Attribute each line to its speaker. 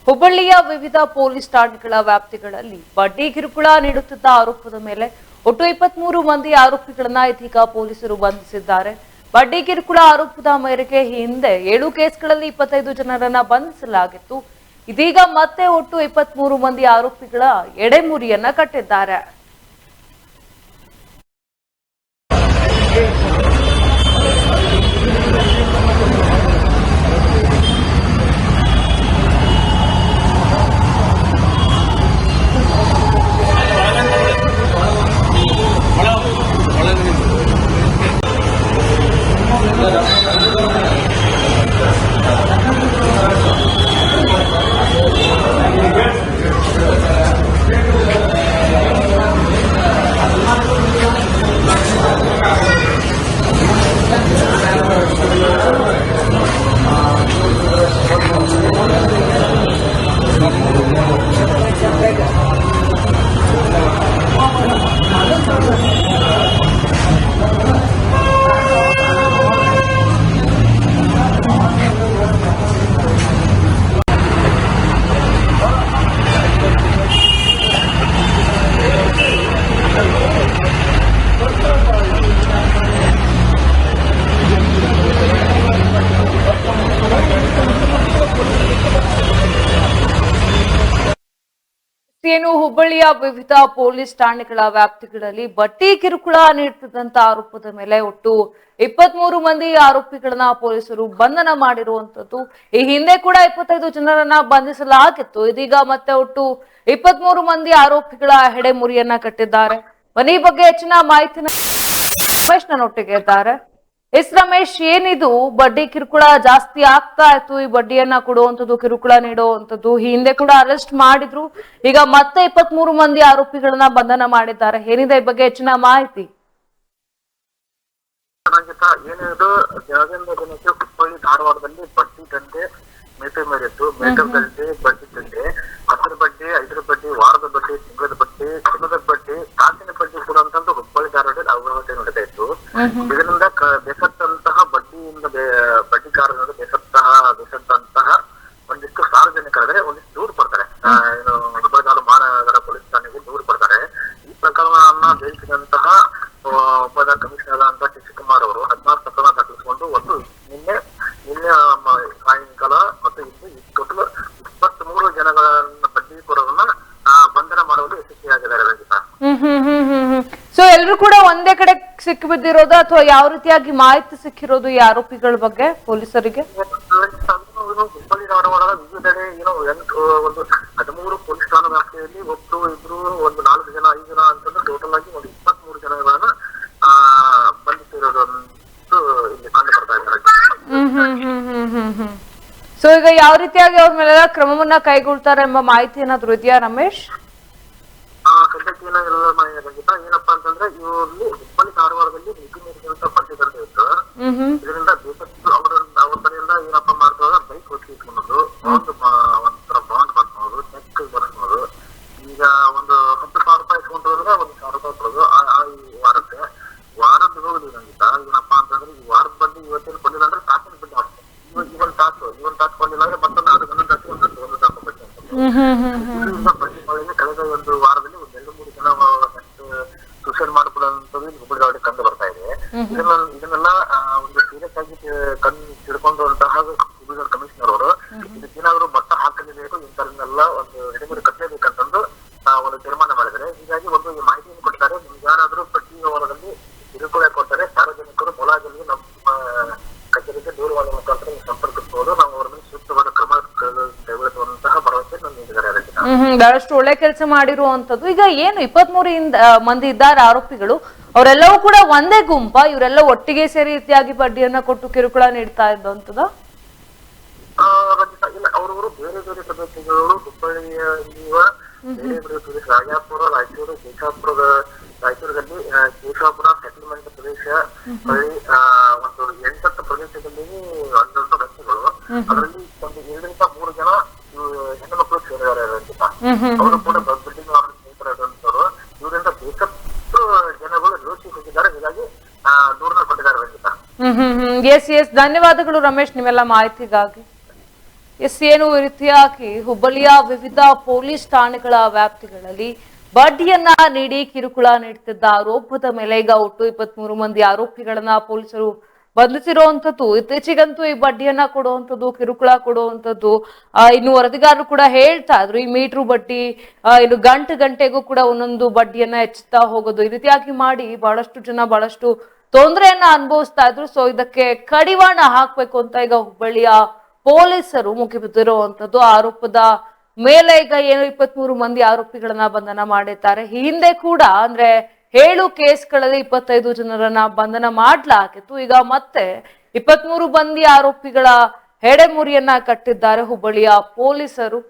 Speaker 1: ಹುಬ್ಬಳ್ಳಿಯ ವಿವಿಧ ಪೊಲೀಸ್ ಠಾಣೆಗಳ ವ್ಯಾಪ್ತಿಗಳಲ್ಲಿ ಬಡ್ಡಿ ಕಿರುಕುಳ ನೀಡುತ್ತಿದ್ದ ಆರೋಪದ ಮೇಲೆ ಒಟ್ಟು 23 ಮಂದಿ ಆರೋಪಿಗಳನ್ನ ಇದೀಗ ಪೊಲೀಸರು ಬಂಧಿಸಿದ್ದಾರೆ. ಬಡ್ಡಿ ಕಿರುಕುಳ ಆರೋಪದ ಮೇರೆಗೆ ಹಿಂದೆ 7 ಕೇಸ್ಗಳಲ್ಲಿ 25 ಜನರನ್ನ ಬಂಧಿಸಲಾಗಿತ್ತು. ಇದೀಗ ಮತ್ತೆ ಒಟ್ಟು 23 ಮಂದಿ ಆರೋಪಿಗಳ ಎಡೆಮುರಿಯನ್ನ ಕಟ್ಟಿದ್ದಾರೆ. ಹುಬ್ಬಳ್ಳಿಯ ವಿವಿಧ ಪೊಲೀಸ್ ಠಾಣೆಗಳ ವ್ಯಾಪ್ತಿಗಳಲ್ಲಿ ಬಡ್ಡಿ ಕಿರುಕುಳ ನೀಡುತ್ತಿದ್ದಂತ ಆರೋಪದ ಮೇಲೆ ಒಟ್ಟು 23 ಮಂದಿ ಆರೋಪಿಗಳನ್ನ ಪೊಲೀಸರು ಬಂಧನ ಮಾಡಿರುವಂತದ್ದು. ಈ ಹಿಂದೆ ಕೂಡ 25 ಜನರನ್ನ ಬಂಧಿಸಲಾಗಿತ್ತು. ಇದೀಗ ಮತ್ತೆ ಒಟ್ಟು 23 ಮಂದಿ ಆರೋಪಿಗಳ ಹೆಡೆಮುರಿಯನ್ನ ಕಟ್ಟಿದ್ದಾರೆ. ಈ ಬಗ್ಗೆ ಹೆಚ್ಚಿನ ಮಾಹಿತಿನ ರಮೇಶ್ ನನ್ನೊಟ್ಟಿಗೆ ಇದ್ದಾರೆ. ರಮೇಶ್, ಏನಿದು ಬಡ್ಡಿ ಕಿರುಕುಳ ಜಾಸ್ತಿ ಆಗ್ತಾ ಇತ್ತು, ಈ ಬಡ್ಡಿಯನ್ನ ಕೊಡುವಂತದ್ದು, ಕಿರುಕುಳ ನೀಡುವಂತದ್ದು, ಹಿಂದೆ ಕೂಡ ಅರೆಸ್ಟ್ ಮಾಡಿದ್ರು, ಈಗ ಮತ್ತೆ 23 ಮಂದಿ ಆರೋಪಿಗಳನ್ನ ಬಂಧನ ಮಾಡಿದ್ದಾರೆ. ಏನಿದೆ ಈ ಬಗ್ಗೆ ಹೆಚ್ಚಿನ ಮಾಹಿತಿ?
Speaker 2: ಏನಿದು ದಿನದಿಂದ ದಿನಕ್ಕೆ ಹುಬ್ಬಳ್ಳಿ ಧಾರವಾಡದಲ್ಲಿ ಬಡ್ಡಿ ದಂಧೆ ಮೇಟೆ ಮೇರಿತ್ತು. ಮೇಟರ್ದಲ್ಲಿ ಬಡ್ಡಿ ದಂಧೆ, 10 ಬಡ್ಡಿ, 5 ಬಡ್ಡಿ, ವಾರದ ಬಡ್ಡಿ, ತಿಂಗಳದ ಬಡ್ಡಿ, ದಿನದ ಬಡ್ಡಿ, ತಾಸಿನ ಬಡ್ಡಿ ಕೊಡುವಂತದ್ದು ಹುಬ್ಬಳ್ಳಿ ಧಾರವಾಡದಲ್ಲಿ ಅವ್ಯವಸ್ಥೆ ನಡೀತಾ ಇತ್ತು. ಇದರಿಂದ ಬೇಸತ್ತಂತಹ ಬಡ್ಡಿಯಿಂದ ಬಡ್ಡಿಕಾರರಿಂದ ಬೇಸತ್ತಂತಹ ಒಂದಿಷ್ಟು ಸಾರ್ವಜನಿಕರಾದರೆ ಒಂದಿಷ್ಟು ದೂರು ಕೊಡ್ತಾರೆ. ಏನು ಹುಬ್ಬಳ್ಳಿ ಧಾರವಾಡ ಮಹಾನಗರ ಪೊಲೀಸ್ ಠಾಣೆಗೆ ದೂರು ಕೊಡ್ತಾರೆ. ಈ ಪ್ರಕರಣವನ್ನ ಬೇಯಿಸಿದಂತಹ ಒಬ್ಬ ಕಮಿಷನರ್ ಅಂತ ಶಿವಕುಮಾರ್ ಅವರು 16 ಪ್ರಕರಣ ದಾಖಲಿಸಿಕೊಂಡು ಒಂದು ನಿನ್ನೆ ಸಾಯಂಕಾಲ ಮತ್ತು ಟೋಟಲ್ 23 ಜನಗಳನ್ನ ಬಡ್ಡಿಕೋರರನ್ನ ಬಂಧನ ಮಾಡುವಲ್ಲಿ ಯಶಸ್ವಿಯಾಗಿದ್ದಾರೆ.
Speaker 1: ಸೊ ಎಲ್ರು ಕೂಡ ಒಂದೇ ಕಡೆ ಸಿಕ್ಕಿ ಬಿದ್ದಿರೋದು ಅಥವಾ ಯಾವ ರೀತಿಯಾಗಿ ಮಾಹಿತಿ ಸಿಕ್ಕಿರೋದು ಈ ಆರೋಪಿಗಳ ಬಗ್ಗೆ ಪೊಲೀಸರಿಗೆ?
Speaker 2: ಹುಬ್ಬಳ್ಳಿ ಧಾರವಾಡದ ವಿವಿಧೆಡೆ ಒಂದು 13 ಪೊಲೀಸ್ ಠಾಣಾ ವ್ಯಾಪ್ತಿಯಲ್ಲಿ ಒಟ್ಟು ಇಬ್ರು ಒಂದು 4 ಜನ 5 ಜನ ಅಂತಂದ್ರೆ ಟೋಟಲ್ ಆಗಿ ಒಂದು 23 ಜನಗಳನ್ನ ಬಂಧಿಸಿರೋದು ಇಲ್ಲಿ ಕಂಡು ಬರ್ತಾ ಇದ್ದಾರೆ.
Speaker 1: ಸೊ ಈಗ ಯಾವ ರೀತಿಯಾಗಿ ಅವ್ರ ಮೇಲೆಲ್ಲ ಕ್ರಮವನ್ನ ಕೈಗೊಳ್ತಾರೆ ಎಂಬ ಮಾಹಿತಿ ಏನಾದ್ರು ಇದೆಯಾ ರಮೇಶ್?
Speaker 2: ಸದ್ಯಕ್ಕೆ ಏನಪ್ಪಾ ಅಂತಂದ್ರೆ ಇವ್ರಲ್ಲಿ ಹುಬ್ಬಳ್ಳಿ ಧಾರವಾಡದಲ್ಲಿ ಮಿತಿ ಮೀರಿದಂತ ಬಡ್ಡಿ ದಂಧೆ ಇತ್ತು. ಇದರಿಂದ ಅವ್ರ ಕಡೆಯಿಂದ ಏನಪ್ಪಾ ಮಾಡ್ತಾರೆ, ಬೈಕ್ ಹೊತ್ತಿ ಇಟ್ಕೊಳೋದು, ಒಂಥರ ಬಾಂಡ್ ಬರ್ಸ್ಬೋದು, ಚೆಕ್ ಬರ್ಸ್ಬೋದು. ಈಗ ಒಂದು 10,000 ರೂಪಾಯಿ ಇಟ್ಕೊಂಡ್ರು ಅಂದ್ರೆ 1,000 ರೂಪಾಯಿ ಕೊಡೋದು ವಾರದ ಹೋಗುದು. ಏನಪ್ಪಾ ಅಂತಂದ್ರೆ ಈ ವಾರದ ಬಡ್ಡಿ ಇವತ್ತೇನು ಕೊಡಲಿಲ್ಲ ಅಂದ್ರೆ ತಾಸಿನ ಬಡ್ಡಿ ಆಗ್ತದೆ. ಇವನ್ ತಾಸು ಕೊಡಲಿಲ್ಲ ಅಂದ್ರೆ ಮತ್ತೊಂದು 1 ತಾಸು ಒಂದು ತಾಸು ಬಡ್ಡಿ ಅಂತ ಬಡ್ಡಿ ಕಳೆದ ಒಂದು ವಾರದಲ್ಲಿ 2-3 ಜನ ಸೂಸೈಡ್ ಮಾಡಿಕೊಳ್ಳುವಂಥದ್ದು ಹುಬ್ಬಳ್ಳಿ ಧಾರವಾಡ ಕಂಡು ಬರ್ತಾ ಇದೆ. ಇದನ್ನೆಲ್ಲ ಒಂದು ಸೀರಿಯಸ್ ಆಗಿ ತಿಳ್ಕೊಂಡಂತಹ ಹುಬ್ಬಳ್ಳಿ ಕಮಿಷನರ್ ಅವರು ಇದಕ್ಕೇನಾದ್ರು ಮಟ್ಟ ಹಾಕಲೇಬೇಕು, ಇಂಥವ್ರನ್ನೆಲ್ಲ ಒಂದು ಎಡೆಮುರಿ ಕಟ್ಟಲೇಬೇಕಂತಂದು ಒಂದು ತೀರ್ಮಾನ ಮಾಡಿದ್ದಾರೆ. ಹೀಗಾಗಿ ಒಂದು ಮಾಹಿತಿಯನ್ನು ಕೊಡ್ತಾರೆ. ನಿಮ್ಗೆ ಯಾರಾದ್ರೂ ಬಡ್ಡಿ ವ್ಯವಹಾರದಲ್ಲಿ ಕಿರುಕುಳ ಕೊಡ್ತಾರೆ, ಸಾರ್ವಜನಿಕರು ಮೊಲಾಜಲ್ಲಿ ನಮ್ಮ ಕಚೇರಿಗೆ ದೂರವಾದ ಮುಖಾಂತರ ಸಂಪರ್ಕಿಸಬಹುದು. ನಾವು ಅವರ ಮೇಲೆ ಸೂಕ್ತವಾದ ಕ್ರಮ ಕೈಗೊಳ್ಳುವಂತಹ ಭರವಸೆ ನೀಡಿದ್ದಾರೆ.
Speaker 1: ಬಹಳಷ್ಟು ಒಳ್ಳೆ ಕೆಲಸ ಮಾಡಿರುವಂತದ್ದು. ಈಗ ಏನು 23 ಮಂದಿ ಇದ್ದಾರೆ ಆರೋಪಿಗಳು, ಅವರೆಲ್ಲವೂ ಕೂಡ ಒಂದೇ ಗುಂಪ? ಇವರೆಲ್ಲ ಒಟ್ಟಿಗೆ ಸೇರಿ ರೀತಿಯಾಗಿ ಬಡ್ಡಿಯನ್ನ ಕೊಟ್ಟು ಕಿರುಕುಳ ನೀಡ್ತಾ ಇದ್ದಂತದ?
Speaker 2: ಇಲ್ಲ, ಅವರವರು ಬೇರೆ ಬೇರೆ ಪ್ರದೇಶಗಳು ಹುಬ್ಬಳ್ಳಿಯಲ್ಲಿರುವ ಬೇರೆ ಬೇರೆ ಪ್ರದೇಶ, ರಾಜಾಪುರ, ರಾಯಚೂರು, ರಾಯಚೂರದಲ್ಲಿ ಕೇಶವಾಪುರ ಸೆಟಲ್ಮೆಂಟ್ ಪ್ರದೇಶ, ಒಂದು 8 ಪ್ರದೇಶದಲ್ಲಿ ಒಂದೊಂದು ರಸ್ತೆಗಳು. ಅದರಲ್ಲಿ ಒಂದು 2-3 ಜನ ಹೆಣ್ಣು ಮಕ್ಕಳು ಸೇರಿದ್ದಾರೆ. ಅವರು ಕೂಡ ಬಿಲ್ಡಿಂಗ್ ಸ್ನೇಹಿತರಾದಂತವರು. ಇವರಿಂದ ಬೇಸತ್ತು ಜನಗಳು ಯೋಚಿ ಹೋಗಿದ್ದಾರೆ. ಹೀಗಾಗಿ ದೂರನ್ನ ಕೊಟ್ಟಿದ್ದಾರೆ.
Speaker 1: ಧನ್ಯವಾದಗಳು ರಮೇಶ್ ನಿಮ್ಮೆಲ್ಲ ಮಾಹಿತಿಗಾಗಿ. ಏನು ಈ ರೀತಿಯಾಗಿ ಹುಬ್ಬಳ್ಳಿಯ ವಿವಿಧ ಪೊಲೀಸ್ ಠಾಣೆಗಳ ವ್ಯಾಪ್ತಿಗಳಲ್ಲಿ ಬಡ್ಡಿಯನ್ನ ನೀಡಿ ಕಿರುಕುಳ ನೀಡುತ್ತಿದ್ದ ಆರೋಪದ ಮೇಲೆ ಈಗ ಒಟ್ಟು 23 ಮಂದಿ ಆರೋಪಿಗಳನ್ನ ಪೊಲೀಸರು ಬಂಧಿಸಿರುವಂತದ್ದು. ಇತ್ತೀಚೆಗಂತೂ ಈ ಬಡ್ಡಿಯನ್ನ ಕೊಡುವಂಥದ್ದು, ಕಿರುಕುಳ ಕೊಡುವಂಥದ್ದು ಇನ್ನು ವರದಿಗಾರರು ಕೂಡ ಹೇಳ್ತಾ ಇದ್ರು, ಈ ಮೀಟ್ರು ಬಡ್ಡಿ ಇನ್ನು ಗಂಟೆಗೂ ಕೂಡ ಒಂದೊಂದು ಬಡ್ಡಿಯನ್ನ ಹೆಚ್ಚುತ್ತಾ ಹೋಗೋದು, ಈ ರೀತಿಯಾಗಿ ಮಾಡಿ ಬಹಳಷ್ಟು ಜನ ಬಹಳಷ್ಟು ತೊಂದರೆಯನ್ನ ಅನುಭವಿಸ್ತಾ ಇದ್ರು. ಸೊ ಇದಕ್ಕೆ ಕಡಿವಾಣ ಹಾಕ್ಬೇಕು ಅಂತ ಈಗ ಹುಬ್ಬಳ್ಳಿಯ ಪೊಲೀಸರು ಮುಗಿಬಿದ್ದಿರುವಂತದ್ದು. ಆರೋಪದ ಮೇಲೆ ಈಗ ಏನು 23 ಮಂದಿ ಆರೋಪಿಗಳನ್ನ ಬಂಧನ ಮಾಡಿದ್ದಾರೆ. ಈ ಹಿಂದೆ ಕೂಡ ಅಂದ್ರೆ 7 ಕೇಸ್ಗಳಲ್ಲಿ 25 ಜನರನ್ನ ಬಂಧನ ಮಾಡ್ಲಾಗಿತ್ತು. ಈಗ ಮತ್ತೆ 23 ಮಂದಿ ಆರೋಪಿಗಳ ಹೆಡೆಮುರಿಯನ್ನ ಕಟ್ಟಿದ್ದಾರೆ ಹುಬ್ಬಳ್ಳಿಯ ಪೊಲೀಸರು.